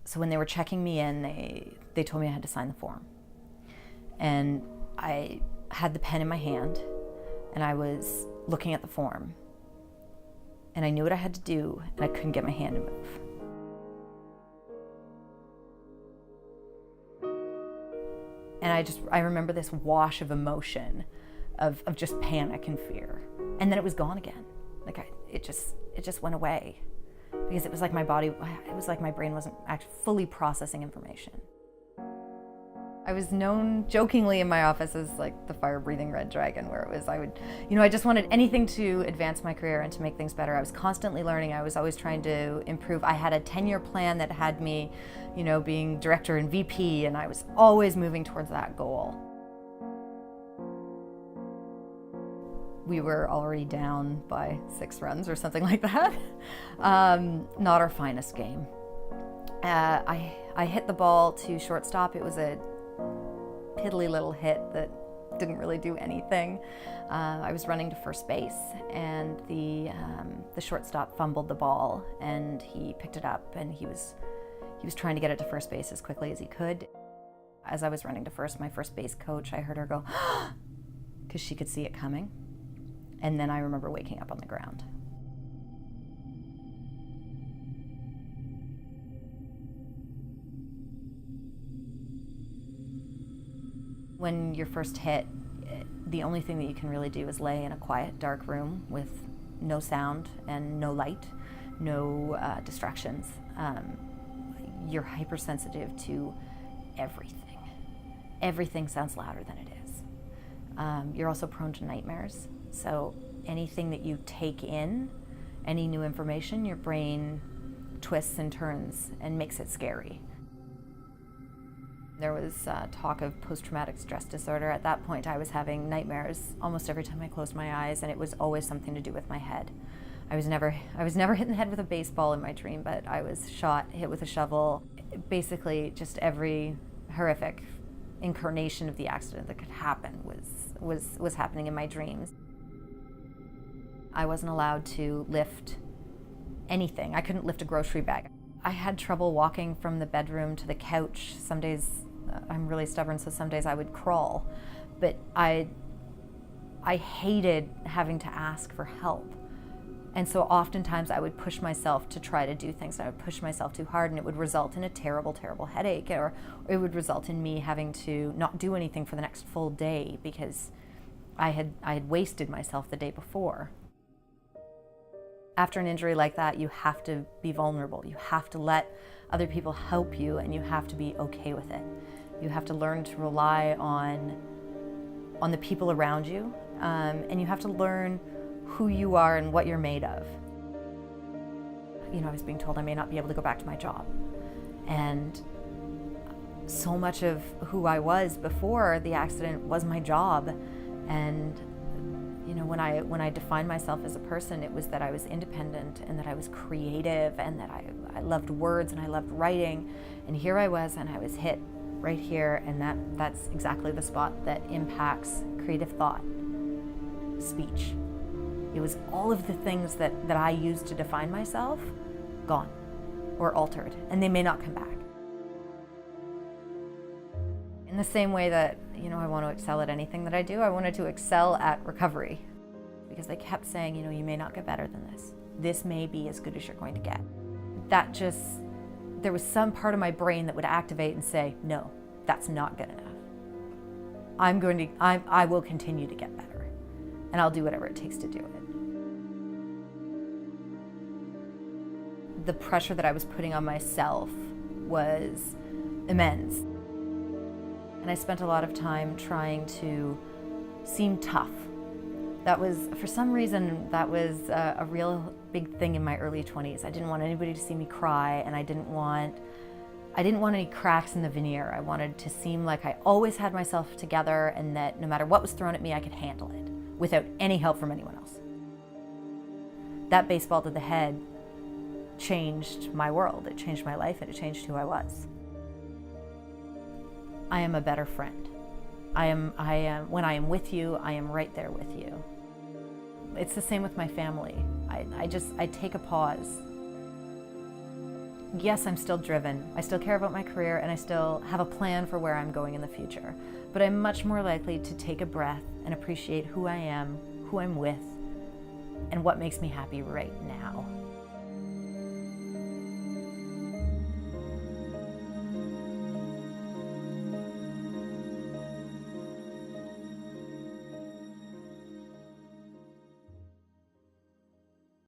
So when they were checking me in, they told me I had to sign the form. And I had the pen in my hand, and I was looking at the form. And I knew what I had to do, and I couldn't get my hand to move. And I remember this wash of emotion of just panic and fear. And then it was gone again. It just went away. Because it was like my brain wasn't actually fully processing information. I was known jokingly in my office as like the fire-breathing red dragon, where it was I just wanted anything to advance my career and to make things better. I was constantly learning. I was always trying to improve. I had a 10-year plan that had me, being director and VP, and I was always moving towards that goal. We were already down by 6 runs or something like that. Not our finest game. I hit the ball to shortstop. It was a piddly little hit that didn't really do anything. I was running to first base, and the shortstop fumbled the ball, and he picked it up, and he was trying to get it to first base as quickly as he could. As I was running to first, my first base coach, I heard her go, because she could see it coming. And then I remember waking up on the ground. When you're first hit, the only thing that you can really do is lay in a quiet, dark room with no sound and no light, no distractions. You're hypersensitive to everything. Everything sounds louder than it is. You're also prone to nightmares. So anything that you take in, any new information, your brain twists and turns and makes it scary. There was talk of post-traumatic stress disorder. At that point, I was having nightmares almost every time I closed my eyes, and it was always something to do with my head. I was never hit in the head with a baseball in my dream, but I was hit with a shovel. Basically, just every horrific incarnation of the accident that could happen was happening in my dreams. I wasn't allowed to lift anything. I couldn't lift a grocery bag. I had trouble walking from the bedroom to the couch. Some days, I'm really stubborn, so some days I would crawl. But I hated having to ask for help. And so oftentimes I would push myself to try to do things, and I would push myself too hard, and it would result in a terrible, terrible headache, or it would result in me having to not do anything for the next full day because I had wasted myself the day before. After an injury like that, you have to be vulnerable. You have to let other people help you, and you have to be okay with it. You have to learn to rely on the people around you, and you have to learn who you are and what you're made of. I was being told I may not be able to go back to my job. And so much of who I was before the accident was my job. And when I defined myself as a person, it was that I was independent and that I was creative and that I loved words and I loved writing. And here I was, and I was hit right here, and that's exactly the spot that impacts creative thought, speech. It was all of the things that I used to define myself, gone or altered, and they may not come back. In the same way that, I want to excel at anything that I do, I wanted to excel at recovery, because they kept saying, you may not get better than this. This may be as good as you're going to get. There was some part of my brain that would activate and say, no, that's not good enough. I will continue to get better, and I'll do whatever it takes to do it. The pressure that I was putting on myself was immense. And I spent a lot of time trying to seem tough. For some reason, that was a real big thing in my early 20s. I didn't want anybody to see me cry, and I didn't want any cracks in the veneer. I wanted to seem like I always had myself together, and that no matter what was thrown at me, I could handle it without any help from anyone else. That baseball to the head changed my world. It changed my life, and it changed who I was. I am a better friend. When I am with you, I am right there with you. It's the same with my family. I take a pause. Yes, I'm still driven. I still care about my career and I still have a plan for where I'm going in the future. But I'm much more likely to take a breath and appreciate who I am, who I'm with, and what makes me happy right now.